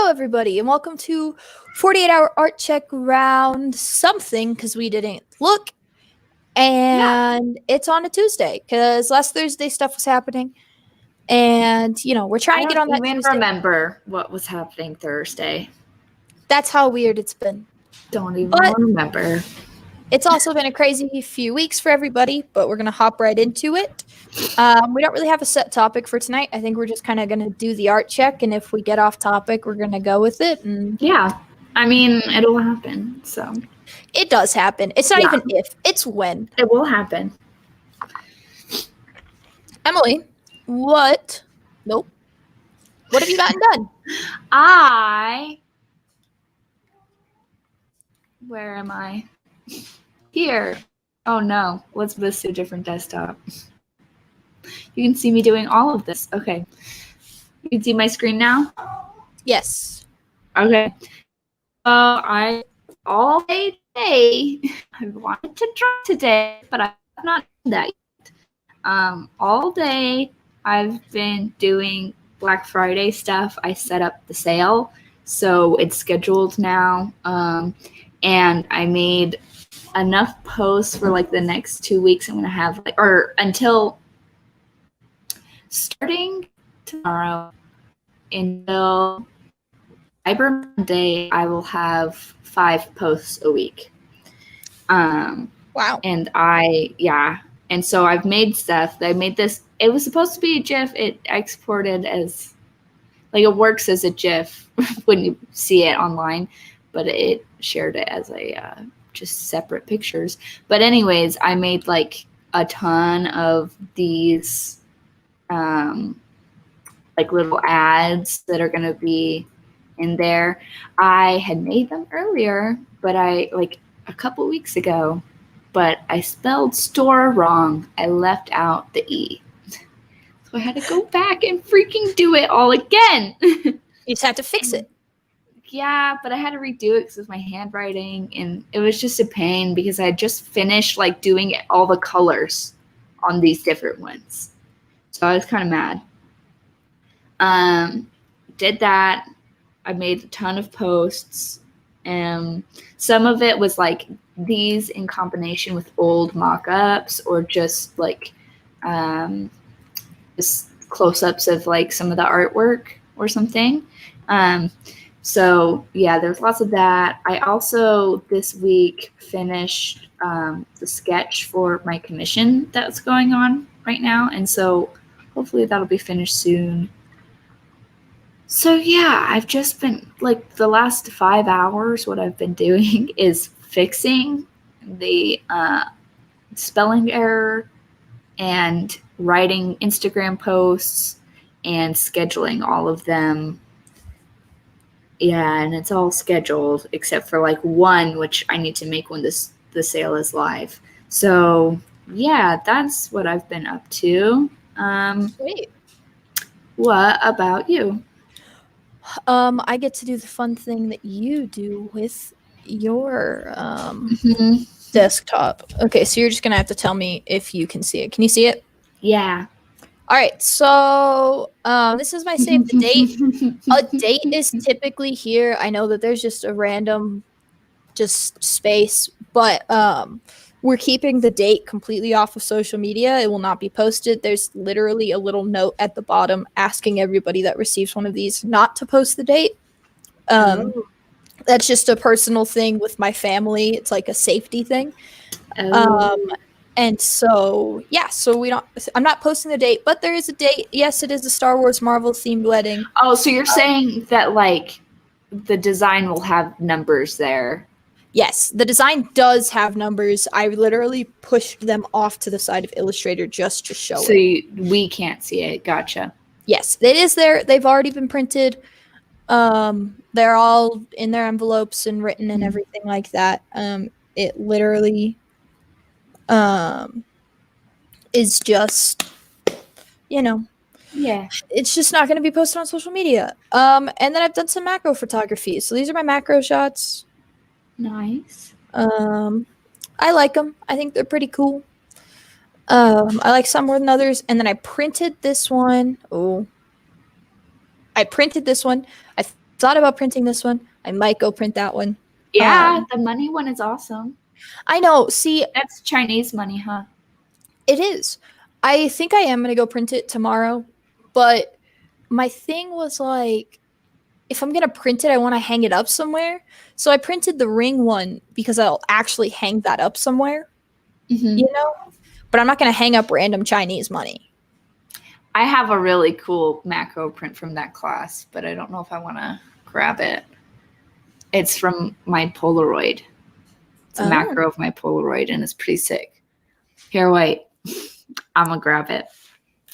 everybody, and welcome to 48-hour art check round something, because we didn't look, and it's on a Tuesday, because last Thursday stuff was happening, and, we're trying to get on that Tuesday. I don't even remember what was happening Thursday. That's how weird it's been. Don't even remember. It's also been a crazy few weeks for everybody, but we're going to hop right into it. We don't really have a set topic for tonight. I think we're just kind of going to do the art check, and if we get off topic, we're going to go with it. And yeah, I mean, it'll happen. So it does happen. It's not even if, it's when. It will happen. Emily, what? Nope. What have you gotten done? Where am I? Here. Oh no, let's move to a different desktop. You can see me doing all of this. Okay. You can see my screen now? Yes. Okay. All day today, I wanted to draw today, but I have not done that yet. All day, I've been doing Black Friday stuff. I set up the sale, so it's scheduled now. And I made enough posts for like the next 2 weeks. I'm going to have until starting tomorrow until Cyber Monday, I will have 5 posts a week. Wow. And so I've made stuff. I made this. It was supposed to be a GIF. It exported as, it works as a GIF when you see it online, but it shared it as just separate pictures. But anyways, I made a ton of these little ads that are going to be in there. I had made them earlier, but a couple weeks ago, but I spelled store wrong. I left out the E. So I had to go back and freaking do it all again. You just had to fix it. Yeah, but I had to redo it because of my handwriting, and it was just a pain because I had just finished doing all the colors on these different ones. So I was kind of mad. Did that. I made a ton of posts, and some of it was these in combination with old mock-ups, or just just close-ups of some of the artwork or something. So yeah, there's lots of that. I also this week finished the sketch for my commission that's going on right now, and so hopefully that'll be finished soon. So yeah, I've just been the last 5 hours, what I've been doing is fixing the spelling error and writing Instagram posts and scheduling all of them. Yeah, and it's all scheduled except for one, which I need to make when the sale is live. So yeah, that's what I've been up to. Great. What about you? I get to do the fun thing that you do with your desktop. Okay, so you're just gonna have to tell me if you can see it. Can you see it? Yeah. All right, so this is my save the date. A date is typically here. I know that there's just a random space, but we're keeping the date completely off of social media. It will not be posted. There's literally a little note at the bottom asking everybody that receives one of these not to post the date. That's just a personal thing with my family. It's a safety thing. And so, yeah, I'm not posting the date, but there is a date. Yes, it is a Star Wars Marvel themed wedding. Oh, so you're saying that the design will have numbers there? Yes, the design does have numbers. I literally pushed them off to the side of Illustrator just to show it. So we can't see it. Gotcha. Yes, it is there. They've already been printed. They're all in their envelopes and written and everything like that. It literally is just, yeah, it's just not going to be posted on social media. And then I've done some macro photography. So these are my macro shots. Nice. I like them. I think they're pretty cool. I like some more than others. And then I printed this one. I thought about printing this one. I might go print that one. Yeah, the money one is awesome. I know. See, That's Chinese money, huh? it is. I think I am going to go print it tomorrow. But my thing was like, if I'm going to print it, I want to hang it up somewhere. So I printed the ring one because I'll actually hang that up somewhere, you know? But I'm not going to hang up random Chinese money. I have a really cool macro print from that class, but I don't know if I want to grab it. It's from my Polaroid. It's a macro of my Polaroid, and it's pretty sick. Here, wait. I'm going to grab it.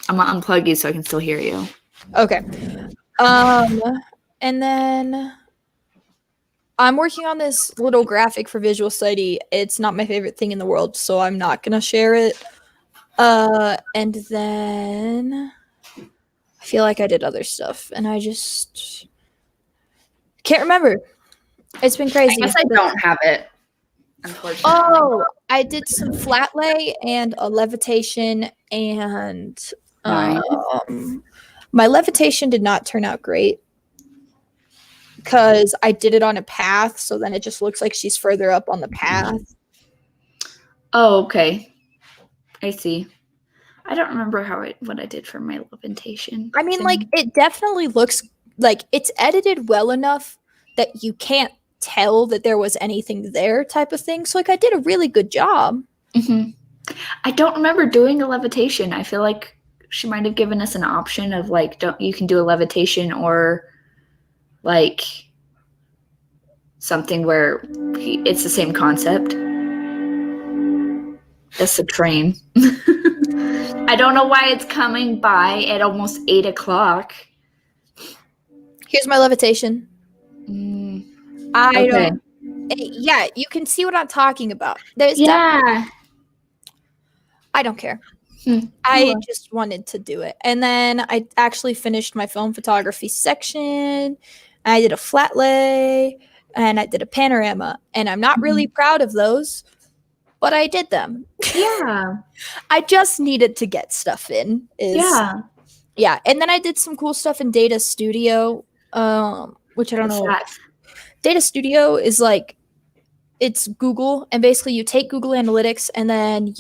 I'm going to unplug you so I can still hear you. Okay. And then I'm working on this little graphic for visual study. It's not my favorite thing in the world, so I'm not going to share it. And then I feel like I did other stuff, and I just can't remember. It's been crazy. I guess I don't have it, unfortunately. Oh, I did some flat lay and a levitation, and Nice. my levitation did not turn out great because I did it on a path, so then it just looks like she's further up on the path. Oh, okay. I see. I don't remember what I did for my levitation. I mean, like, it definitely looks like it's edited well enough that you can't tell that there was anything there type of thing. So, like, I did a really good job. I don't remember doing a levitation. I feel like she might have given us an option of, like, you can do a levitation or, like, something where it's the same concept. That's the train. I don't know why it's coming by at almost 8 o'clock. Here's my levitation. I don't. Yeah, you can see what I'm talking about. I don't care. I just wanted to do it. And then I actually finished my film photography section. I did a flat lay and I did a panorama. And I'm not really proud of those, but I did them. Yeah. I just needed to get stuff in. Yeah. And then I did some cool stuff in Data Studio, which I don't know. Data Studio is like, it's Google, and basically you take Google Analytics and then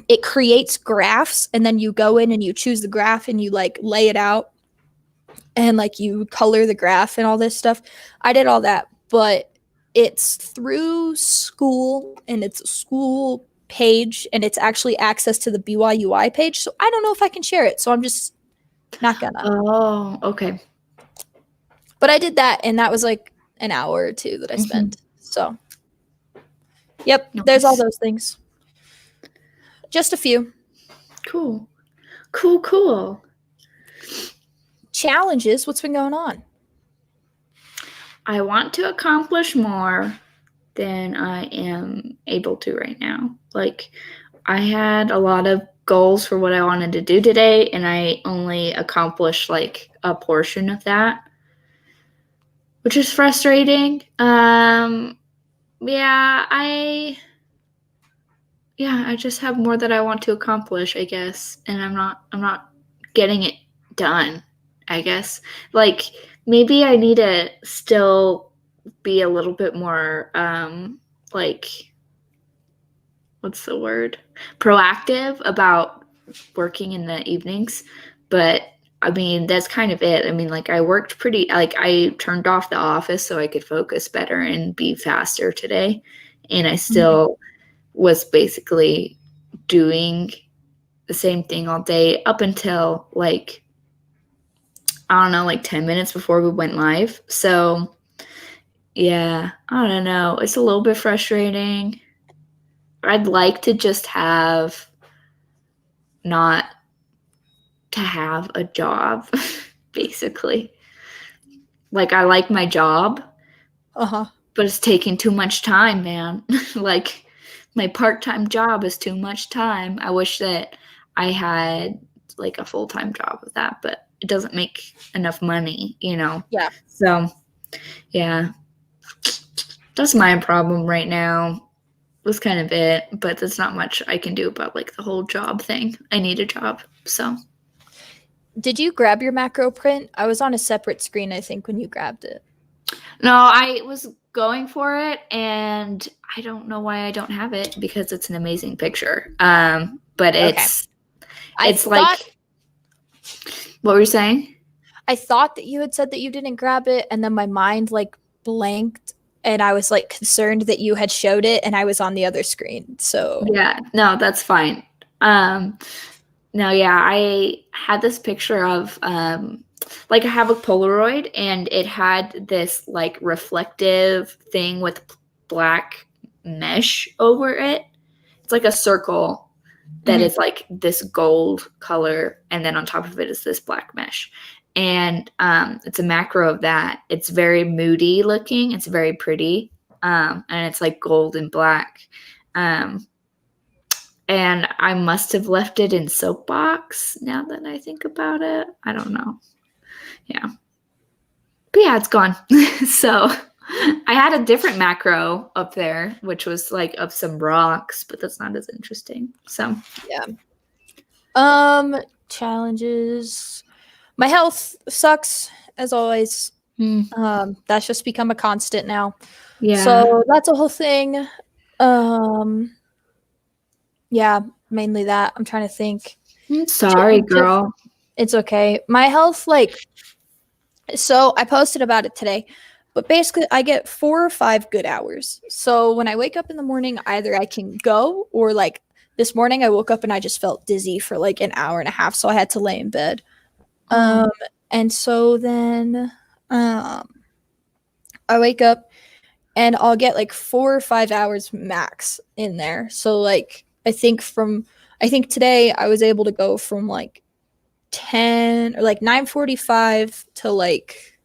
it creates graphs, and then you go in and you choose the graph and you like lay it out and like you color the graph and all this stuff. I did all that, but it's through school and it's a school page and it's actually access to the BYUI page. So I don't know if I can share it. So I'm just not gonna. Oh, okay. But I did that, and that was like an hour or two that I spent. So, yep, there's all those things. Just a few. Cool. Challenges, what's been going on? I want to accomplish more than I am able to right now. Like, I had a lot of goals for what I wanted to do today, and I only accomplished like a portion of that, which is frustrating. I just have more that I want to accomplish, I guess, and I'm not getting it done, I guess. Like, maybe I need to still be a little bit more like, what's the word? Proactive about working in the evenings, but I mean, that's kind of it. I mean, like, I worked I turned off the office so I could focus better and be faster today. And I still was basically doing the same thing all day up until like, I don't know, like 10 minutes before we went live. So yeah, I don't know. It's a little bit frustrating. I'd like to just not to have a job, basically. Like, I like my job, but it's taking too much time, man. Like, my part-time job is too much time. I wish that I had like a full-time job with that, but it doesn't make enough money, you know? Yeah. So, yeah. That's my problem right now. Was kind of it, but there's not much I can do about like the whole job thing. I need a job, so. Did you grab your macro print? I was on a separate screen, I think, when you grabbed it. No, I was going for it, and I don't know why I don't have it because it's an amazing picture. But Okay. it's like, what were you saying? I thought that you had said that you didn't grab it, and then my mind like blanked, and I was like concerned that you had showed it, and I was on the other screen. So Yeah, no, that's fine. No, yeah, I had this picture of like I have a Polaroid and it had this like reflective thing with black mesh over it. It's like a circle that is like this gold color, and then on top of it is this black mesh. And it's a macro of that. It's very moody looking. It's very pretty. And it's like gold and black. And I must have left it in Soapbox now that I think about it. I don't know. Yeah. But yeah, it's gone. So I had a different macro up there, which was like of some rocks, but that's not as interesting. So yeah. Challenges. My health sucks as always. That's just become a constant now. yeah. So that's a whole thing. Yeah, mainly that. I'm trying to think. Sorry, girl. It's okay. My health, like, so I posted about it today, but basically I get 4 or 5 good hours. So when I wake up in the morning, either I can go, or like this morning I woke up and I just felt dizzy for like an hour and a half, so I had to lay in bed. And so then I wake up and I'll get like 4 or 5 hours max in there. So like I think today I was able to go from like 10 or like 9:45 to like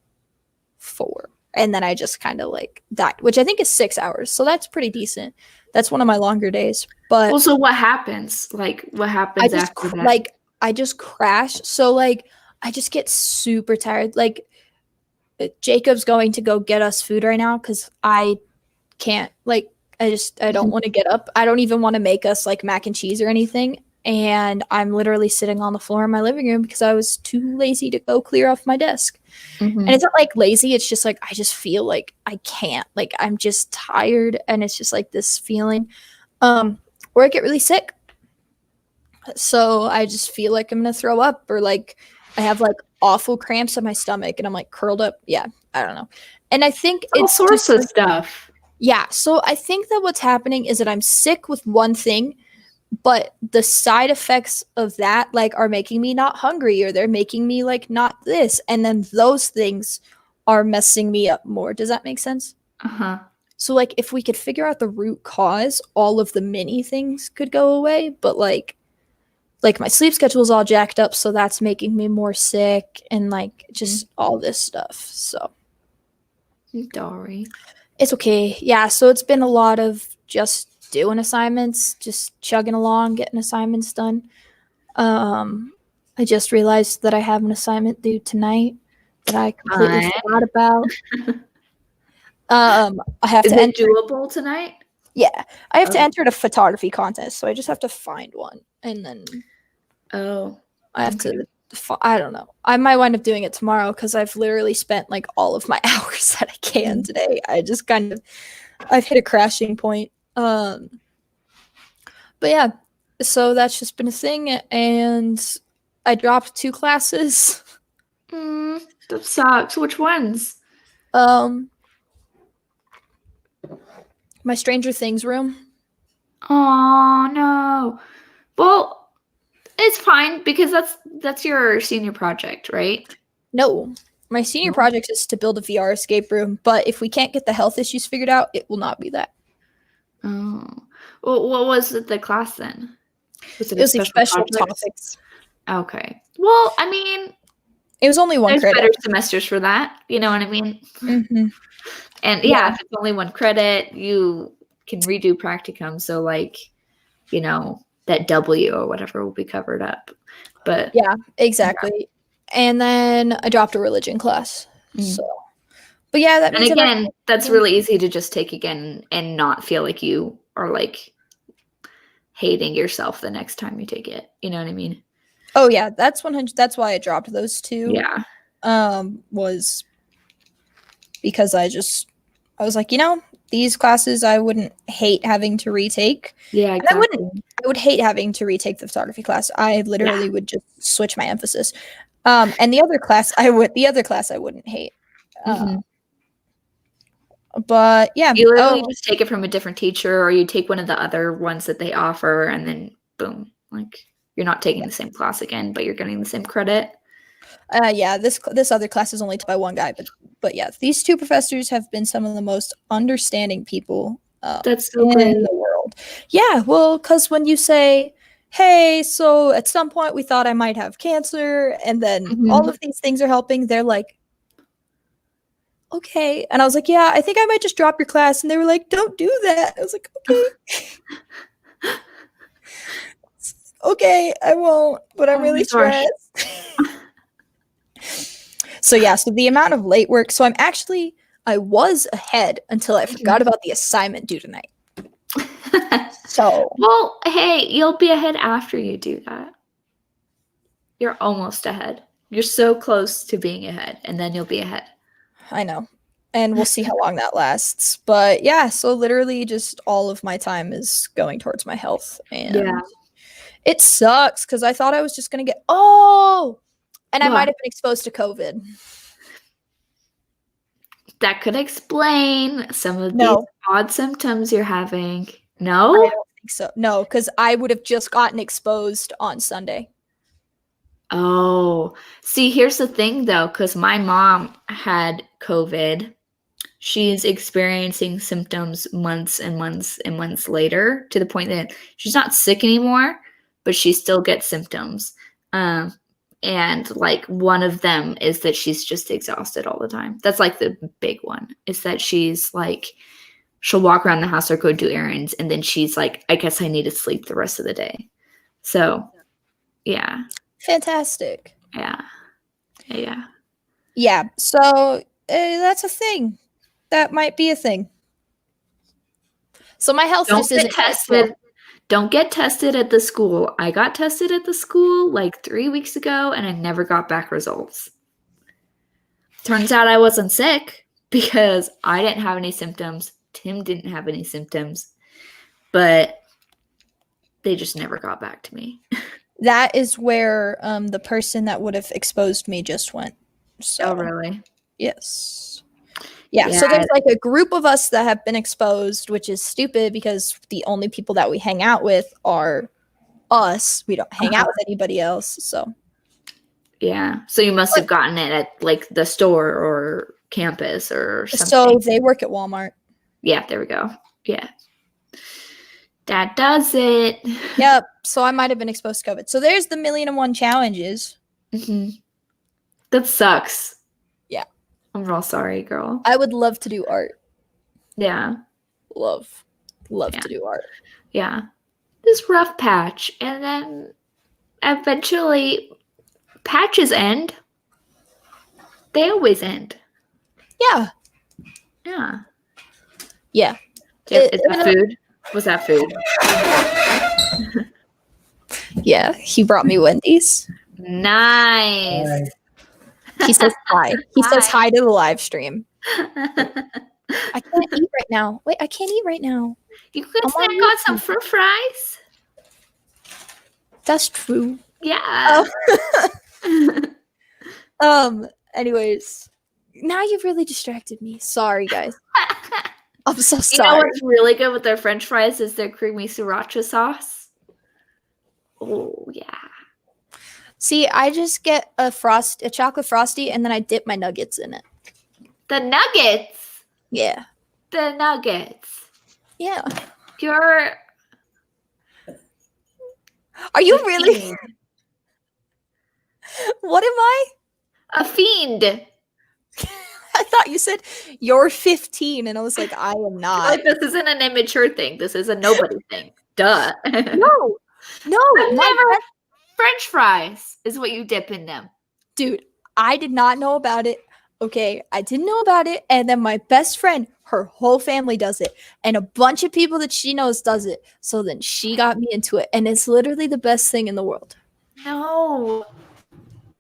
4, and then I just kind of like died, which I think is 6 hours, so that's pretty decent. That's one of my longer days. But well, so what happens? Like, what happens after that? I just crash. So like I just get super tired. Like Jacob's going to go get us food right now because I can't, like, I don't want to get up. I don't even want to make us like mac and cheese or anything. And I'm literally sitting on the floor in my living room because I was too lazy to go clear off my desk. And it's not like lazy, it's just like I just feel like I can't. Like I'm just tired, and it's just like this feeling. Or I get really sick. So I just feel like I'm gonna throw up, or like I have like awful cramps in my stomach and I'm like curled up. Yeah, I don't know. And I think All sorts of stuff. Yeah, so I think that what's happening is that I'm sick with one thing, but the side effects of that like are making me not hungry, or they're making me like not this, and then those things are messing me up more. Does that make sense? So like if we could figure out the root cause, all of the mini things could go away, but like my sleep schedule is all jacked up, so that's making me more sick, and like just all this stuff. So Sorry. it's okay. Yeah, so it's been a lot of just doing assignments, just chugging along, getting assignments done. I just realized that I have an assignment due tonight that I completely forgot about. I have Is to it doable tonight? Yeah, I have to enter a photography contest, so I just have to find one, and then I have to. I don't know. I might wind up doing it tomorrow because I've literally spent like all of my hours that I can today. I just I've hit a crashing point. But yeah, so that's just been a thing, and I dropped 2 classes. That sucks. Which ones? My Stranger Things room. Oh no. Well, it's fine because that's your senior project, right? No, my senior project is to build a VR escape room, but if we can't get the health issues figured out, it will not be that. Oh, well, what was the class then? Was it special topics? Okay. Well, I mean, it was only 1 there's credit. better semesters for that. You know what I mean? And yeah, if it's only 1 credit, you can redo practicum. So like, you know, that W or whatever will be covered up. But yeah, exactly. Yeah. And then I dropped a religion class. So, but yeah, that means. And again, that's really easy to just take again and not feel like you are like hating yourself the next time you take it. You know what I mean? Oh yeah, that's 100. That's why I dropped those two. Yeah. Was because I was like, these classes I wouldn't hate having to retake. Yeah, And exactly. I would hate having to retake the photography class. I literally would just switch my emphasis. And the other class I wouldn't hate. But yeah. You literally just take it from a different teacher, or you take one of the other ones that they offer, and then boom, like you're not taking the same class again, but you're getting the same credit. Yeah, this other class is only taught by one guy, but yeah, these two professors have been some of the most understanding people That's so great in the world. Yeah, well, because when you say, hey, so at some point we thought I might have cancer, and then all of these things are helping, they're like, okay. And I was like, yeah, I think I might just drop your class. And they were like, don't do that. I was like, okay. Okay, I won't, but I'm really stressed. So yeah, so the amount of late work. So I was ahead until I forgot about the assignment due tonight. So. Well, hey, you'll be ahead after you do that. You're almost ahead. You're so close to being ahead, and then you'll be ahead. I know. And we'll see how long that lasts. But yeah, so literally just all of my time is going towards my health. And it sucks because I thought I was just going to and I might have been exposed to COVID. That could explain some of these odd symptoms you're having. No? I don't think so. No, because I would have just gotten exposed on Sunday. Oh, see, here's the thing though, because my mom had COVID. She's experiencing symptoms months and months and months later, to the point that she's not sick anymore, but she still gets symptoms. And like one of them is that she's just exhausted all the time. That's like the big one, is that she's like, she'll walk around the house or go do errands, and then she's like, I guess I need to sleep the rest of the day. So, yeah. Fantastic. Yeah. Yeah. So that's a thing. That might be a thing. So my health just isn't tested. Don't get tested at the school. I got tested at the school like 3 weeks ago, and I never got back results. Turns out I wasn't sick because I didn't have any symptoms. Tim didn't have any symptoms, but they just never got back to me. That is where the person that would have exposed me just went. So, oh, really? Yes. Yeah, so there's like a group of us that have been exposed, which is stupid because the only people that we hang out with are us. We don't hang out with anybody else, so. Yeah, so you must have gotten it at like the store or campus or something. So they work at Walmart. Yeah, there we go. Yeah. That does it. Yep, so I might have been exposed to COVID. So there's the 1,000,001 challenges. That sucks. Yeah. I'm real sorry, girl. I would love to do art. Yeah. Love to do art. Yeah. This rough patch. And then eventually patches end. They always end. Yeah. Yeah. Yeah. Is that food? Was that food? Yeah. He brought me Wendy's. Nice. He says hi. He says hi to the live stream. I can't eat right now. Wait, I can't eat right now. You could snack on some french fries. That's true. Yeah. Anyways, now you've really distracted me. Sorry, guys. I'm so sorry. You know what's really good with their french fries is their creamy sriracha sauce. Oh, yeah. See, I just get a chocolate frosty, and then I dip my nuggets in it. The nuggets? Yeah. The nuggets. Yeah. You're... Are you really? What am I? A fiend. I thought you said you're 15, and I was like, I am not. Like, this isn't an immature thing. This is a nobody thing. Duh. No. French fries is what you dip in them. Dude, I did not know about it. Okay, I didn't know about it. And then my best friend, her whole family does it. And a bunch of people that she knows does it. So then she got me into it. And it's literally the best thing in the world. No.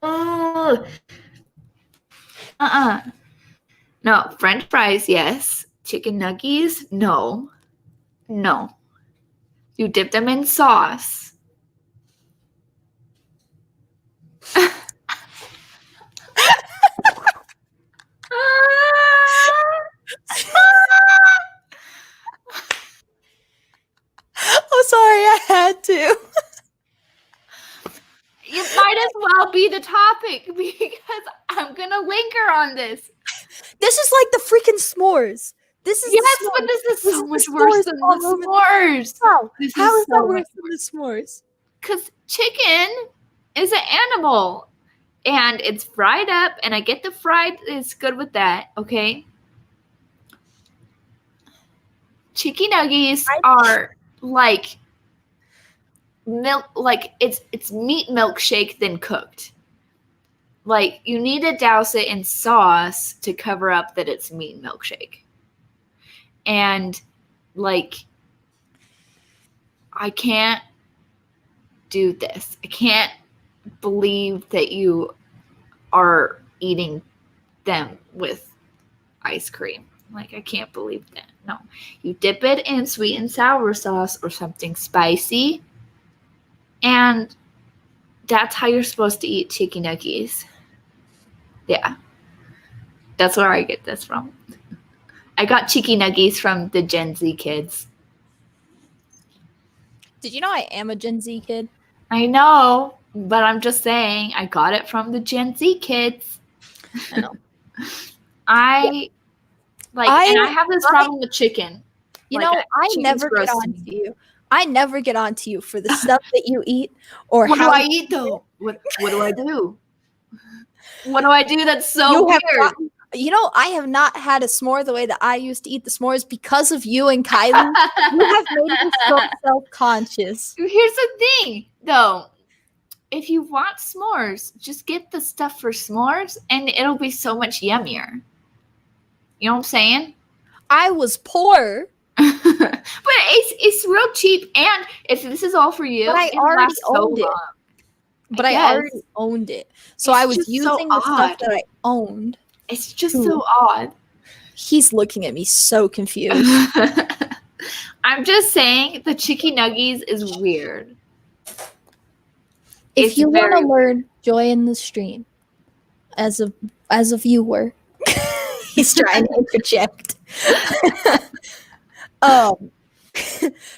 Oh. No, French fries, yes. Chicken nuggets, no. No. You dip them in sauce. I'm sorry, I had to. It might as well be the topic because I'm gonna linger on this. This is like the freaking s'mores. This is Yes, but this is so much worse than the s'mores. How? This How is that so worse than the s'mores? Because chicken is an animal and it's fried up, and I get the fried is good with that, okay? Chicken nuggets are like milk, like it's meat milkshake then cooked. Like you need to douse it in sauce to cover up that it's meat milkshake. And like I can't do this. I can't believe that you are eating them with ice cream. Like, I can't believe that. No. You dip it in sweet and sour sauce or something spicy, and that's how you're supposed to eat chicken nuggets. Yeah. That's where I get this from. I got chicken nuggets from the Gen Z kids. Did you know I am a Gen Z kid? I know, but I'm just saying I got it from the Gen Z kids. I know. I have this problem with chicken. You know, I never get on to you. I never get on to you for the stuff that you eat or what how do I eat though? What do I do? What do I do that's so weird? You know, I have not had a s'more the way that I used to eat the s'mores because of you and Kylie. You have made me so self-conscious. Here's the thing, though. If you want s'mores, just get the stuff for s'mores, and it'll be so much yummier. You know what I'm saying? I was poor. But it's real cheap, and if this is all for you, but I already owned it. But I already owned it. So I was using the stuff that I owned. It's just so odd. He's looking at me so confused. I'm just saying the chicken nuggets is weird. If you want to learn, join the stream. As a viewer. He's trying to interject.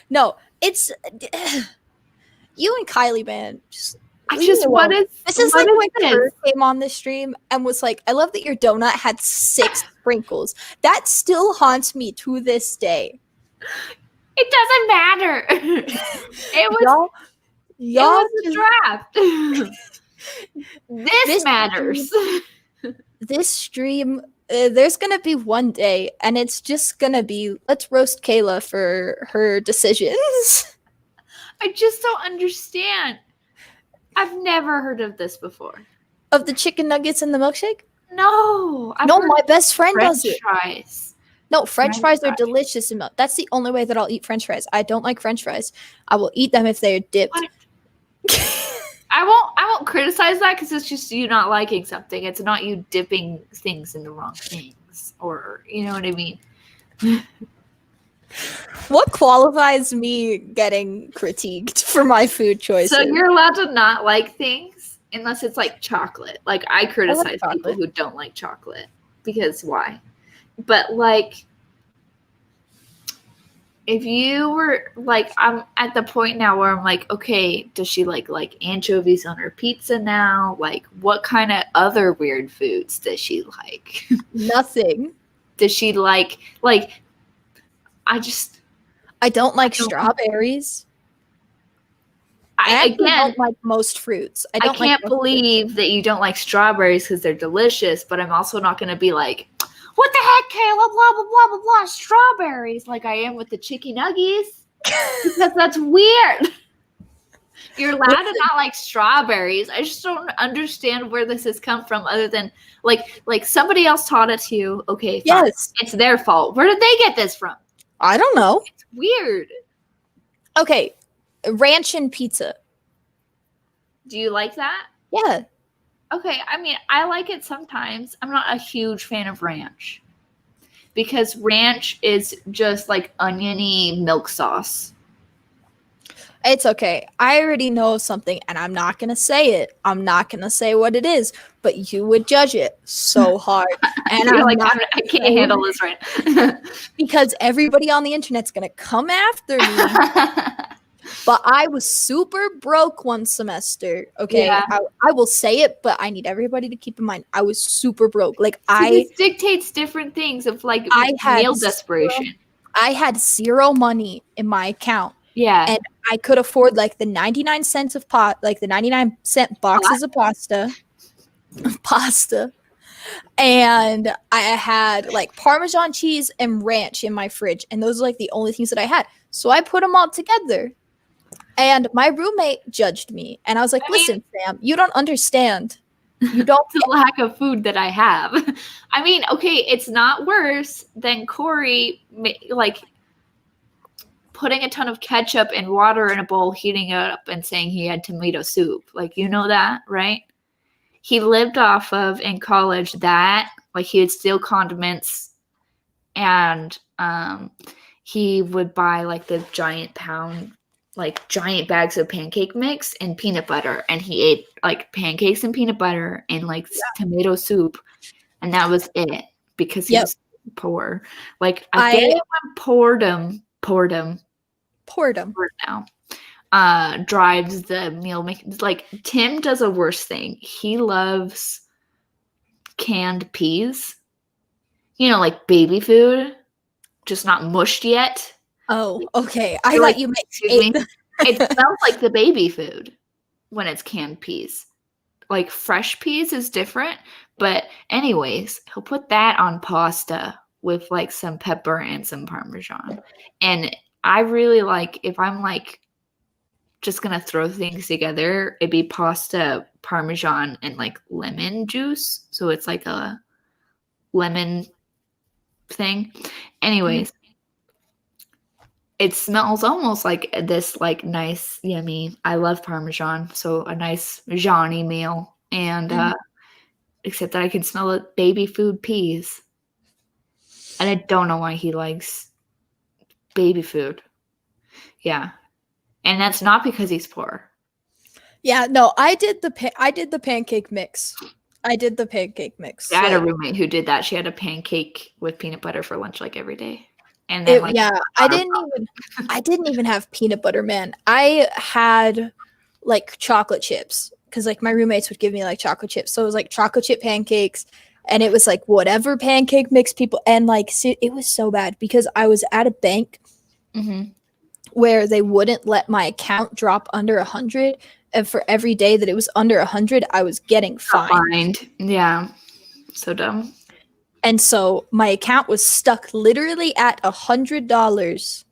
No, it's you and Kylie, man. This is like when Kurt came on the stream and was like, I love that your donut had 6 sprinkles. That still haunts me to this day. It doesn't matter. It was a draft. This matters. This stream, there's going to be one day, and it's just going to be, let's roast Kayla for her decisions. I just don't understand. I've never heard of this before. Of the chicken nuggets and the milkshake? No. My best friend does it. French fries. No, French fries are delicious. That's the only way that I'll eat French fries. I don't like French fries. I will eat them if they're dipped. I won't criticize that because it's just you not liking something. It's not you dipping things in the wrong things, or you know what I mean. What qualifies me getting critiqued for my food choices? So you're allowed to not like things unless it's like chocolate. Like I criticize people who don't like chocolate because why? But like if you were like, I'm at the point now where I'm like, okay, does she like anchovies on her pizza now? Like what kind of other weird foods does she like? Nothing. Does she like I don't like strawberries. I don't like most fruits. I can't believe that you don't like strawberries because they're delicious, but I'm also not going to be like, what the heck, Kayla, blah, blah, blah, blah, blah, strawberries, like I am with the chicken nuggets, because that's weird. You're allowed to not like strawberries. I just don't understand where this has come from other than, like somebody else taught it to you. Okay, fine. Yes. It's their fault. Where did they get this from? I don't know. It's weird. Okay, ranch and pizza. Do you like that? Yeah. Okay, I mean, I like it sometimes. I'm not a huge fan of ranch because ranch is just like oniony milk sauce. It's okay. I already know something, and I'm not going to say it. I'm not going to say what it is, but you would judge it so hard. And You're I'm like, not I can't handle this right. because everybody on the internet's going to come after me. But I was super broke one semester. Okay. Yeah. I will say it, but I need everybody to keep in mind I was super broke. Like This dictates different things of like I had meal desperation. I had zero money in my account. Yeah. And I could afford like the 99 cents of like the 99-cent boxes of pasta. And I had like Parmesan cheese and ranch in my fridge. And those are like the only things that I had. So I put them all together. And my roommate judged me. And I was like, listen, Sam, you don't understand. You don't. The lack of food that I have. I mean, okay, it's not worse than Corey, like, putting a ton of ketchup and water in a bowl, heating it up, and saying he had tomato soup. Like, you know that, right? He lived off of, in college, that. Like, he would steal condiments, and he would buy, like, the giant bags of pancake mix and peanut butter. And he ate, like, pancakes and peanut butter and, like, tomato soup. And that was it, because he was poor. Like, I get it when boredom now drives the meal making. Like, Tim does a worse thing. He loves canned peas, like baby food, just not mushed yet. Oh, okay. I thought you meant it smells like the baby food when it's canned peas. Like, fresh peas is different, but anyways, he'll put that on pasta with like some pepper and some Parmesan. And I really like, if I'm like just gonna throw things together, it'd be pasta, Parmesan, and like lemon juice. So it's like a lemon thing. Anyways, it smells almost like this like nice, yummy. I love Parmesan, so a nice Johnny meal. And except that I can smell it, baby food peas. And I don't know why he likes baby food. Yeah. And that's not because he's poor. Yeah, no, I did the pancake mix. I had a roommate who did that. She had a pancake with peanut butter for lunch like every day. And then I didn't even have peanut butter, man. I had like chocolate chips because like my roommates would give me like chocolate chips. So it was like chocolate chip pancakes, and it was like whatever pancake mix people, and like it was so bad because I was at a bank where they wouldn't let my account drop under 100, and for every day that it was under 100, I was getting fined. Yeah, so dumb. And so my account was stuck literally at $100.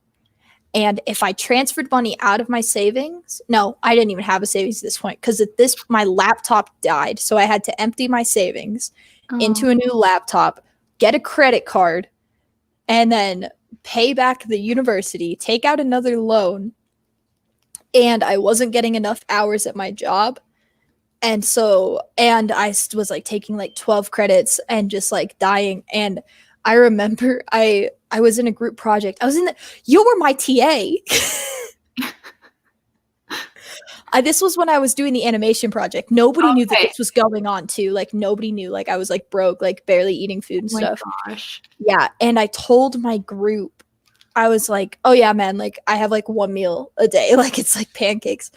And if I transferred money out of my savings, no, I didn't even have a savings at this point because my laptop died. So I had to empty my savings into a new laptop, get a credit card, and then pay back the university, take out another loan. And I wasn't getting enough hours at my job. And I was like taking like 12 credits and just like dying. And I remember I was in a group project. You were my TA. This was when I was doing the animation project. Nobody knew that this was going on too. Like nobody knew. Like I was like broke, like barely eating food and stuff. Gosh. Yeah. And I told my group, I was like, oh yeah, man, like I have like one meal a day. Like it's like pancakes.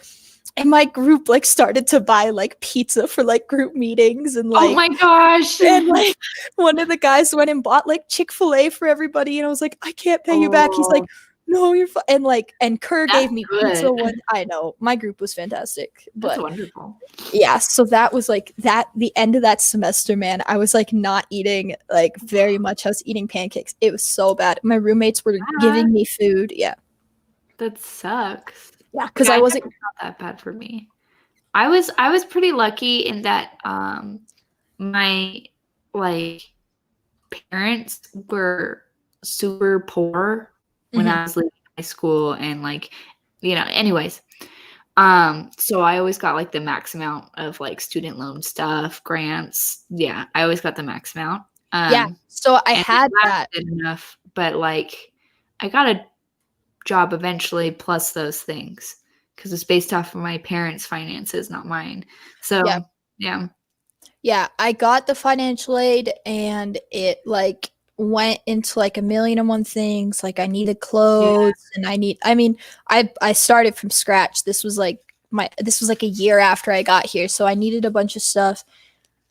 And my group like started to buy like pizza for like group meetings and like, oh my gosh. And like one of the guys went and bought like Chick-fil-A for everybody, and I was like, I can't pay you back. He's like, no, you're fine. And like, and Kerr gave me pizza one. I know my group was fantastic, but that's wonderful. Yeah, so that was like the end of that semester, man. I was like not eating like very much. I was eating pancakes. It was so bad. My roommates were giving me food. Yeah, that sucks. Yeah, because I wasn't not that bad for me. I was pretty lucky in that my like parents were super poor when I was leaving high school, and like anyways, So I always got like the max amount of like student loan stuff, grants. Yeah, I always got the max amount. Yeah. So I And had it that. lasted enough, but like I got a job eventually plus those things because it's based off of my parents' finances, not mine. So Yeah. yeah. Yeah, I got the financial aid and it like went into like a million and one things. Like I needed Yeah. clothes and I started from scratch. This was like a year after I got here, so I needed a bunch of stuff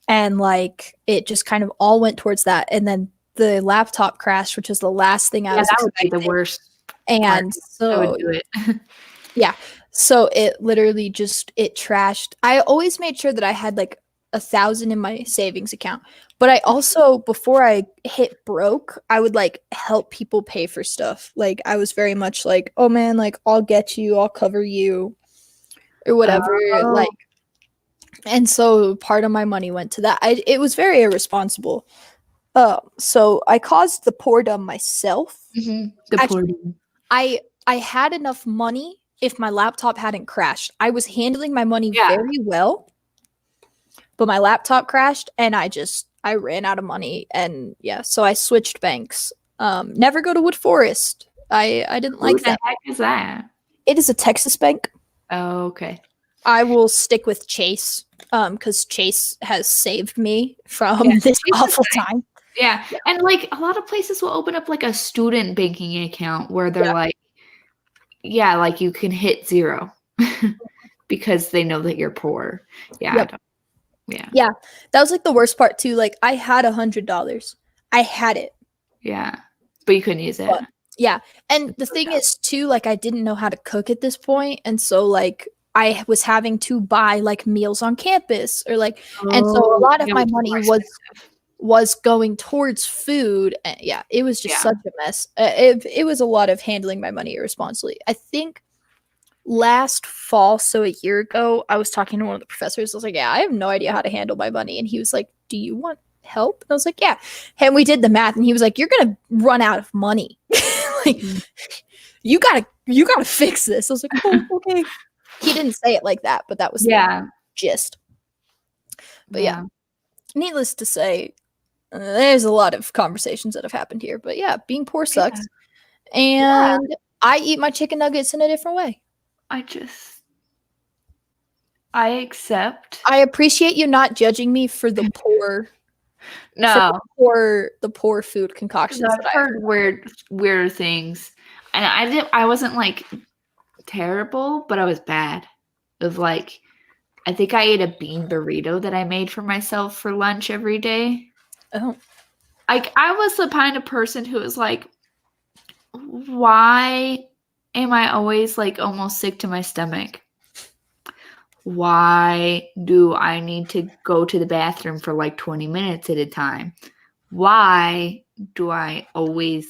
and like it just kind of all went towards that. And then the laptop crashed, which was the last thing I Yeah, was that would be the expecting. worst part. And I would so do it. yeah. So it literally just it trashed. I always made sure that I had like 1,000 in my savings account. But I also, before I hit broke, I would like help people pay for stuff. Like I was very much like, oh man, like I'll get you, I'll cover you, or whatever. Oh, Like, and so part of my money went to that. It was very irresponsible. So I caused the poor dumb myself. the poor Actually, I had enough money if my laptop hadn't crashed. I was handling my money yeah. very well, but my laptop crashed and I ran out of money and yeah, so I switched banks. Never go to Wood Forest. I didn't Who like the that. heck is that? It is a Texas bank. Oh, okay. I will stick with Chase because Chase has saved me from Yeah, this Chase is awful nice. time. Yeah. Yeah. And like a lot of places will open up like a student banking account where they're Yeah. like, yeah, like you can hit 0 because they know that you're poor. Yeah. Yep. Yeah. Yeah. That was like the worst part too. Like I had $100. I had it. Yeah. But you couldn't use it. But, yeah. And the thing is too, like I didn't know how to cook at this point. And so like I was having to buy like meals on campus or like and so a lot of yeah, my which is money more expensive. was going towards food. And yeah, it was just Yeah. such a mess. It was a lot of handling my money irresponsibly. I think last fall, so a year ago, I was talking to one of the professors. I was like, yeah, I have no idea how to handle my money. And he was like, do you want help? And I was like, yeah. And we did the math and he was like, you're gonna run out of money. Like you gotta fix this. I was like, oh, okay. He didn't say it like that, but that was Yeah. the gist. But yeah, needless to say, there's a lot of conversations that have happened here. But yeah, being poor sucks. And I eat my chicken nuggets in a different way. I accept. I appreciate you not judging me for the poor, No, the poor food concoctions I've that I heard weird things, and I wasn't like terrible, but I was bad. Of like, I think I ate a bean burrito that I made for myself for lunch every day. Oh, Like I was the kind of person who was like, why am I always like almost sick to my stomach? Why do I need to go to the bathroom for like 20 minutes at a time? Why do I always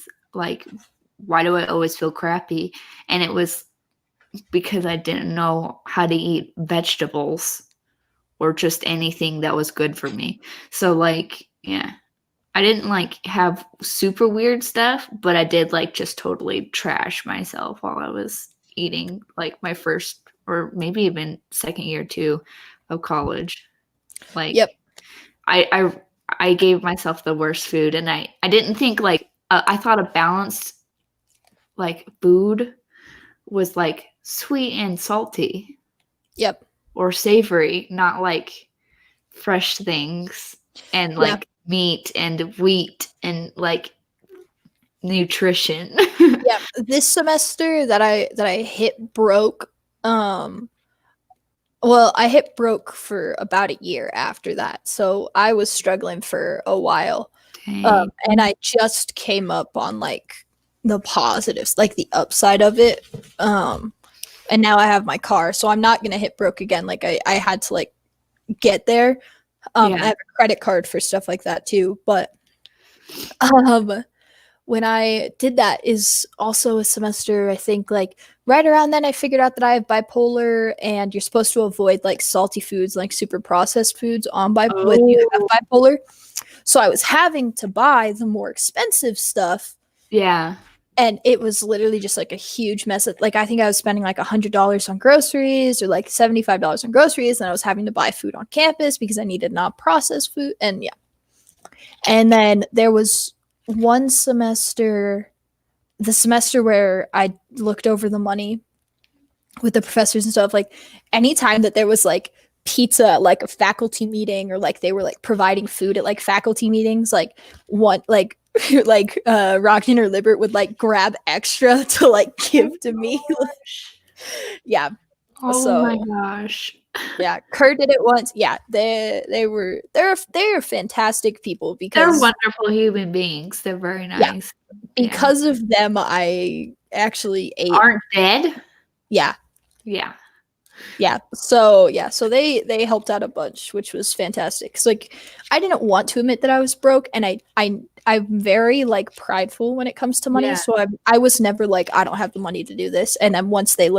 feel crappy? And it was because I didn't know how to eat vegetables or just anything that was good for me. So like, yeah. I didn't like have super weird stuff, but I did like just totally trash myself while I was eating like my first or maybe even second year too of college. Like yep. I gave myself the worst food and I didn't think like I thought a balanced like food was like sweet and salty. Yep. Or savory, not like fresh things and like meat and wheat and like nutrition. Yeah. This semester that I hit broke, well, I hit broke for about a year after that. So I was struggling for a while. And I just came up on like the positives, like the upside of it. And now I have my car, so I'm not gonna hit broke again. Like I had to like get there. I have a credit card for stuff like that too. But when I did that is also a semester, I think like right around then I figured out that I have bipolar and you're supposed to avoid like salty foods, like super processed foods on when you have bipolar. So I was having to buy the more expensive stuff. Yeah. And it was literally just like a huge mess. Like I think I was spending like $100 on groceries or like $75 on groceries, and I was having to buy food on campus because I needed non-processed food. And yeah. And then there was one semester, the semester where I looked over the money with the professors and stuff, like anytime that there was like pizza at like a faculty meeting, or like they were like providing food at like faculty meetings, like one like like Rognan or Libert would like grab extra to like give to me. Yeah. Oh So my gosh. yeah, Kurt did it once. Yeah, they're fantastic people They're because wonderful human beings. They're very yeah, nice. because of them I actually ate. Aren't dead? Yeah. Yeah. So they helped out a bunch, which was fantastic. Cause like I didn't want to admit that I was broke, and I'm very like prideful when it comes to money. Yeah. So I was never like, I don't have the money to do this. And then once he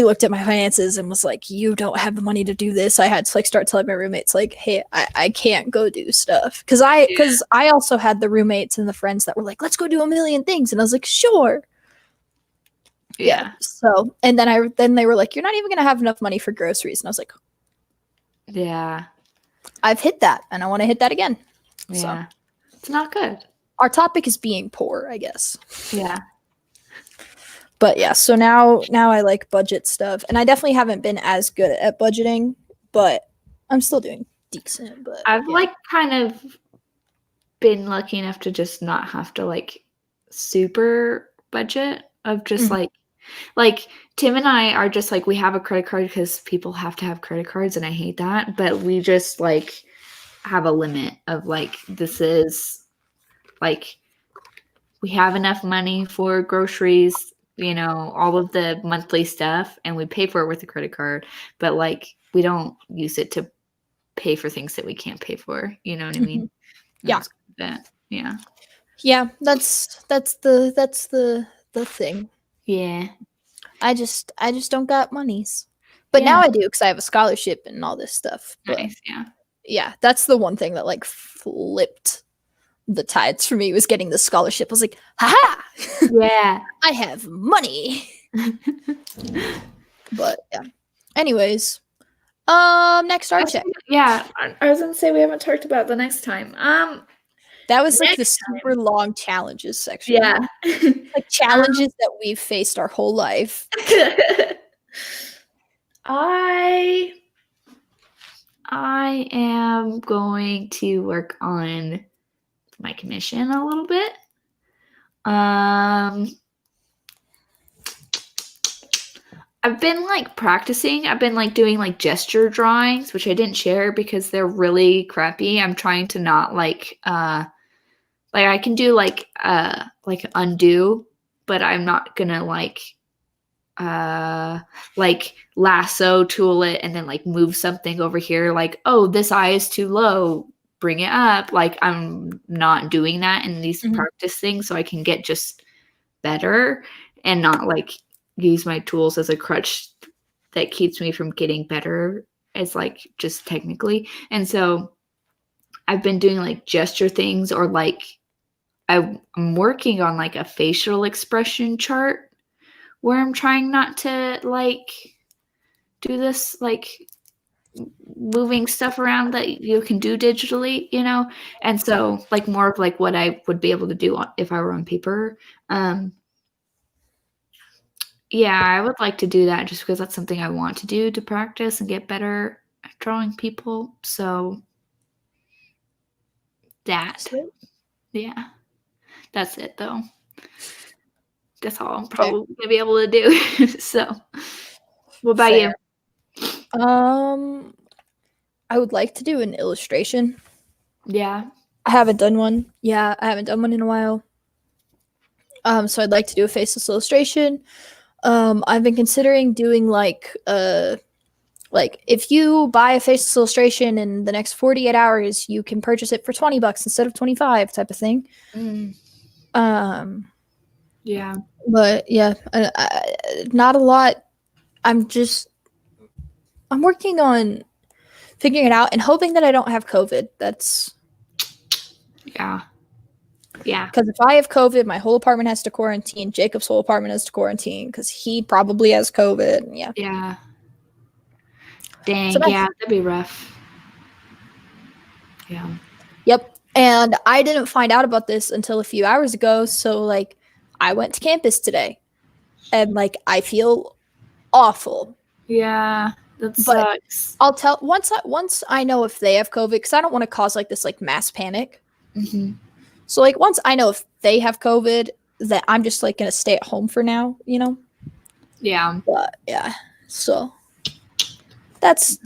looked at my finances and was like, you don't have the money to do this, I had to like start telling my roommates like, hey, I can't go do stuff. Cause I also had the roommates and the friends that were like, let's go do a million things. And I was like, sure. Yeah. So, and then they were like, you're not even going to have enough money for groceries. And I was like, yeah. I've hit that and I want to hit that again. Yeah. So, it's not good. Our topic is being poor, I guess. Yeah. But yeah, so now I like budget stuff, and I definitely haven't been as good at budgeting, but I'm still doing decent. But I've like kind of been lucky enough to just not have to like super budget, of just like Tim and I are just like, we have a credit card because people have to have credit cards, and I hate that, but we just like have a limit of like, this is like, we have enough money for groceries, you know, all of the monthly stuff, and we pay for it with a credit card, but like we don't use it to pay for things that we can't pay for, you know what I mean? Yeah. Yeah. Yeah, that's the thing. Yeah. I just don't got monies. But now I do, because I have a scholarship and all this stuff. But nice, yeah. Yeah, that's the one thing that like flipped the tides for me, was getting the scholarship. I was like, haha! Yeah. I have money. But yeah. Anyways, next art check. Yeah, I was gonna say we haven't talked about the next time. That was like the super long challenges section. Yeah. Like challenges that we've faced our whole life. I am going to work on my commission a little bit. I've been like practicing. I've been like doing like gesture drawings, which I didn't share because they're really crappy. I'm trying to not like I can do like undo, but I'm not gonna like lasso tool it and then like move something over here, like, oh, this eye is too low, bring it up. Like, I'm not doing that in these practice things, so I can get just better and not like use my tools as a crutch that keeps me from getting better as like just technically. And so I've been doing like gesture things, or like I'm working on like a facial expression chart where I'm trying not to like do this like moving stuff around that you can do digitally, you know? And so like more of like what I would be able to do if I were on paper. Yeah, I would like to do that just because that's something I want to do to practice and get better at drawing people. So that, yeah, that's it though. That's all I'm probably gonna be able to do. So, what about you? I would like to do an illustration. Yeah. I haven't done one. Yeah, I haven't done one in a while. So I'd like to do a faceless illustration. I've been considering doing like if you buy a faceless illustration in the next 48 hours, you can purchase it for $20 instead of 25 type of thing. Yeah. But yeah, not a lot. I'm working on figuring it out and hoping that I don't have COVID. That's yeah. Yeah. Because if I have COVID, my whole apartment has to quarantine. Jacob's whole apartment has to quarantine because he probably has COVID. Yeah. Yeah. Dang, So yeah, that'd be rough. Yeah. Yep. And I didn't find out about this until a few hours ago. So, like, I went to campus today and, like, I feel awful. Yeah, that But sucks. I'll tell once I know if they have COVID, because I don't want to cause like this like mass panic. Mm-hmm. So like once I know if they have COVID, that I'm just like gonna stay at home for now, you know. Yeah. But yeah, so that's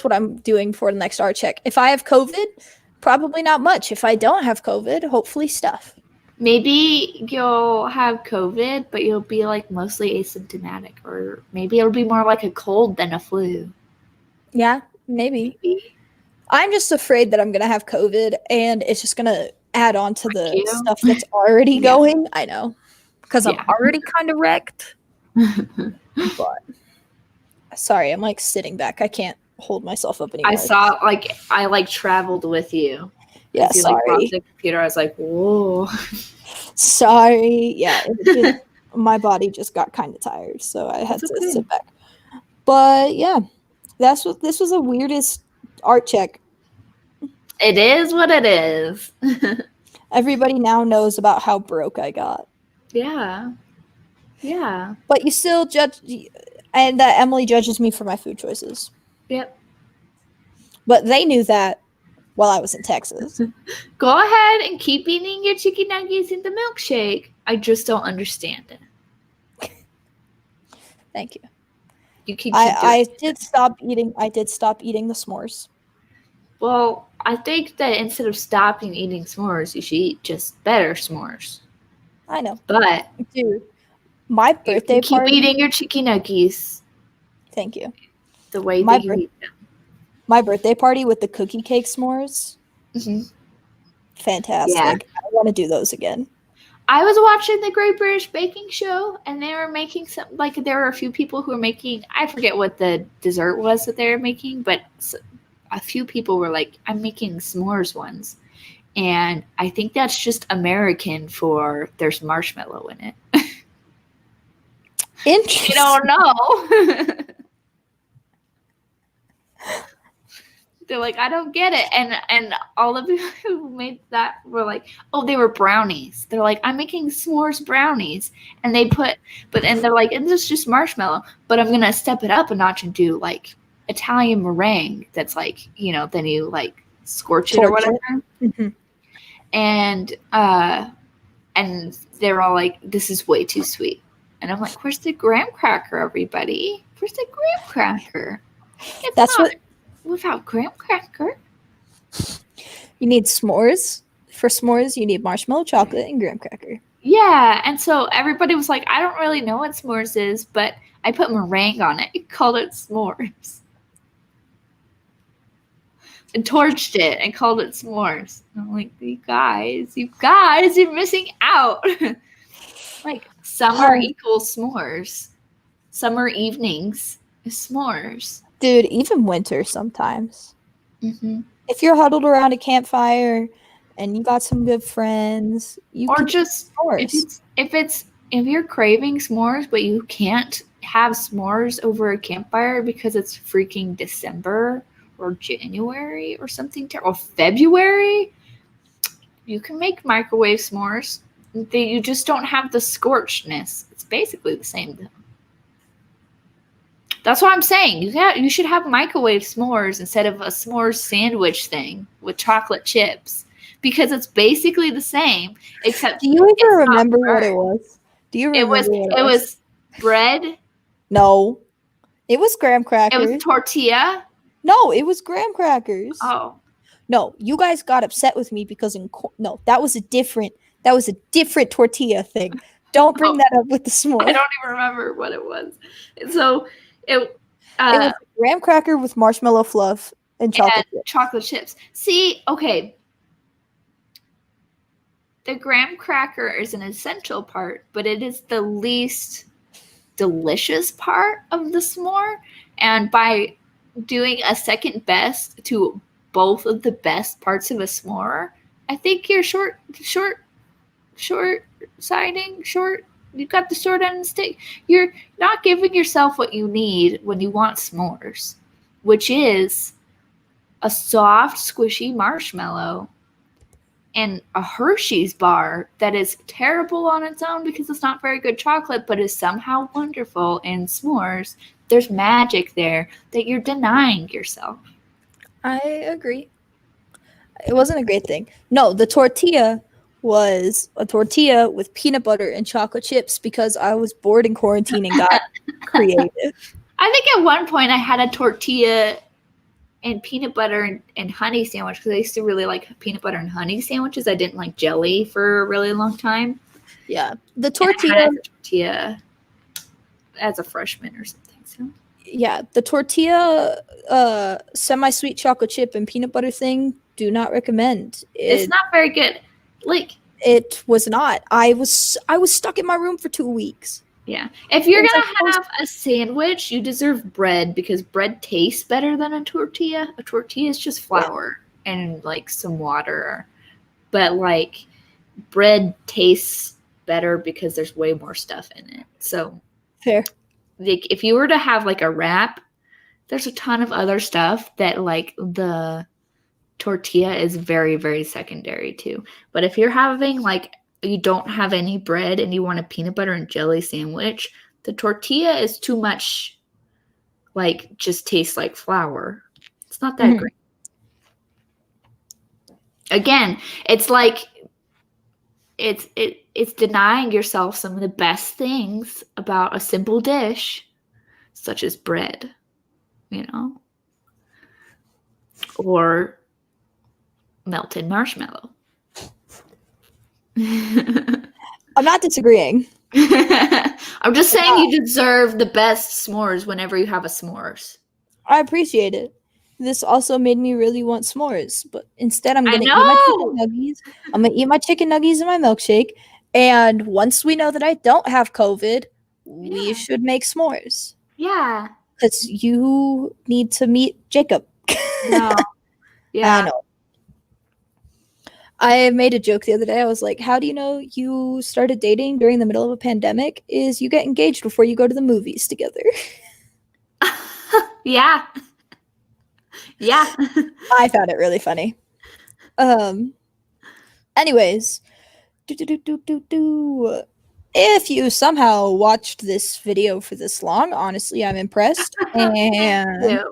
what I'm doing for the next art check. If I have COVID, probably not much. If I don't have COVID, hopefully stuff. Maybe you'll have COVID, but you'll be like mostly asymptomatic, or maybe it'll be more like a cold than a flu. Yeah, maybe. Maybe. I'm just afraid that I'm gonna have COVID and it's just gonna add on to the you? stuff that's already Yeah. going. I know. Because I'm Yeah. already kind of wrecked. But sorry, I'm like sitting back. I can't hold myself up anymore. I saw like I like traveled with you. Yeah, As you like brought sorry. the computer, I was like, whoa. Sorry. Yeah, my body just got kind of tired, so I had That's to okay. sit back. But yeah, this was the weirdest art check. It is what it is. Everybody now knows about how broke I got. Yeah. Yeah. But you still judge, and that Emily judges me for my food choices. Yep. But they knew that while I was in Texas. Go ahead and keep eating your chicken nuggets in the milkshake. I just don't understand it. Thank you. You can keep I did stop eating the s'mores. Well, I think that instead of stopping eating s'mores, you should eat just better s'mores. I know. But dude, my birthday keep party. eating your chicken nuggets. Thank you. The way that you eat them. My birthday party with the cookie cake s'mores. Mm-hmm. Fantastic. Yeah. I want to do those again. I was watching the Great British Baking Show, and they were making some, like, there were a few people who were making, I forget what the dessert was that they were making, but a few people were like, I'm making s'mores ones. And I think that's just American for there's marshmallow in it. Interesting. I don't know. They're like, I don't get it. And all of you who made that were like, oh, they were brownies. They're like, I'm making s'mores brownies. And they're like, and this is just marshmallow, but I'm going to step it up a notch and do like Italian meringue. That's like, then you like scorch it or whatever. Mm-hmm. And they're all like, this is way too sweet. And I'm like, where's the graham cracker, everybody? Where's the graham cracker? That's what. Without graham cracker. You need s'mores. For s'mores, you need marshmallow, chocolate, and graham cracker. Yeah, and so everybody was like, I don't really know what s'mores is, but I put meringue on it. It called it s'mores. And torched it and called it s'mores. And I'm like, you guys, you're missing out. Like, summer equals s'mores. Summer evenings is s'mores. Dude, even winter sometimes. Mm-hmm. If you're huddled around a campfire and you got some good friends, or just if you're craving s'mores but you can't have s'mores over a campfire because it's freaking December or January or something, or February, you can make microwave s'mores. You just don't have the scorchedness. It's basically the same though. That's what I'm saying. You should have microwave s'mores instead of a s'mores sandwich thing with chocolate chips, because it's basically the same, except. Do you even remember what it was? Do you remember what it was? Bread. No, it was graham crackers. It was tortilla. No, it was graham crackers. Oh. No, you guys got upset with me because that was a different tortilla thing. Don't bring that up with the s'more. I don't even remember what it was. So it was graham cracker with marshmallow fluff and chocolate chips. See, okay. The graham cracker is an essential part, but it is the least delicious part of the s'more. And by doing a second best to both of the best parts of a s'more, I think you're short sighting. You got the short end of the stick. You're not giving yourself what you need when you want s'mores, which is a soft, squishy marshmallow and a Hershey's bar that is terrible on its own because it's not very good chocolate, but is somehow wonderful in s'mores. There's magic there that you're denying yourself. I agree. It wasn't a great thing. No, the tortilla was a tortilla with peanut butter and chocolate chips because I was bored in quarantine and got creative. I think at one point I had a tortilla and peanut butter and honey sandwich because I used to really like peanut butter and honey sandwiches. I didn't like jelly for a really long time. Yeah, the tortilla as a freshman or something. So yeah, the tortilla semi-sweet chocolate chip and peanut butter thing, do not recommend. It's not very good. Like, it was not. I was stuck in my room for 2 weeks. Yeah. If you're going to have a sandwich, you deserve bread because bread tastes better than a tortilla. A tortilla is just flour and like some water. But like bread tastes better because there's way more stuff in it. So fair. Like if you were to have like a wrap, there's a ton of other stuff that like the tortilla is very, very secondary to. But if you're having like you don't have any bread and you want a peanut butter and jelly sandwich, the tortilla is too much, like, just tastes like flour. It's not that great. Again, it's like it's denying yourself some of the best things about a simple dish, such as bread, you know, or melted marshmallow. I'm not disagreeing. I'm just saying you deserve the best s'mores whenever you have a s'mores. I appreciate it. This also made me really want s'mores, but instead I'm gonna eat my chicken nuggies. I'm gonna eat my chicken nuggies and my milkshake. And once we know that I don't have COVID, we should make s'mores. Yeah. Because you need to meet Jacob. No. Yeah. I know. I made a joke the other day. I was like, how do you know you started dating during the middle of a pandemic? Is you get engaged before you go to the movies together. Yeah. Yeah. I found it really funny. Anyways, if you somehow watched this video for this long, honestly, I'm impressed. And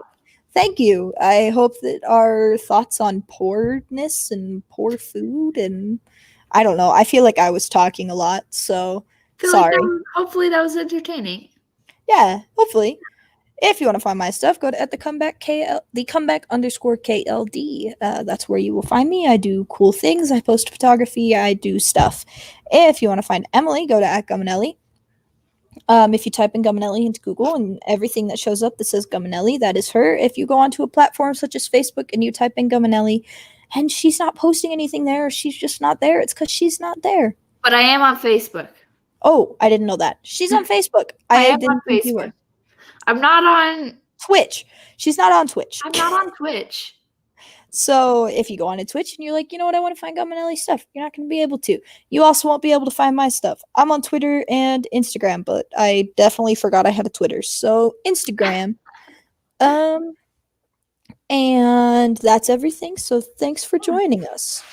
thank you. I hope that our thoughts on poorness and poor food and I don't know. I feel like I was talking a lot, so sorry. Hopefully that was entertaining. Yeah, hopefully. If you want to find my stuff, go to @thecomeback_KLD. That's where you will find me. I do cool things. I post photography. I do stuff. If you want to find Emily, go to @Guminelli. If you type in Guminelli into Google and everything that shows up that says Guminelli, that is her. If you go onto a platform such as Facebook and you type in Guminelli and she's not posting anything there, or she's just not there, it's because she's not there. But I am on Facebook. Oh, I didn't know that. She's on Facebook. I am on Facebook. I'm not on Twitch. She's not on Twitch. I'm not on Twitch. So if you go on to Twitch and you're like, you know what, I want to find Guminelli stuff, you're not going to be able to. You also won't be able to find my stuff. I'm on Twitter and Instagram, but I definitely forgot I had a Twitter. So Instagram. And that's everything. So thanks for joining us.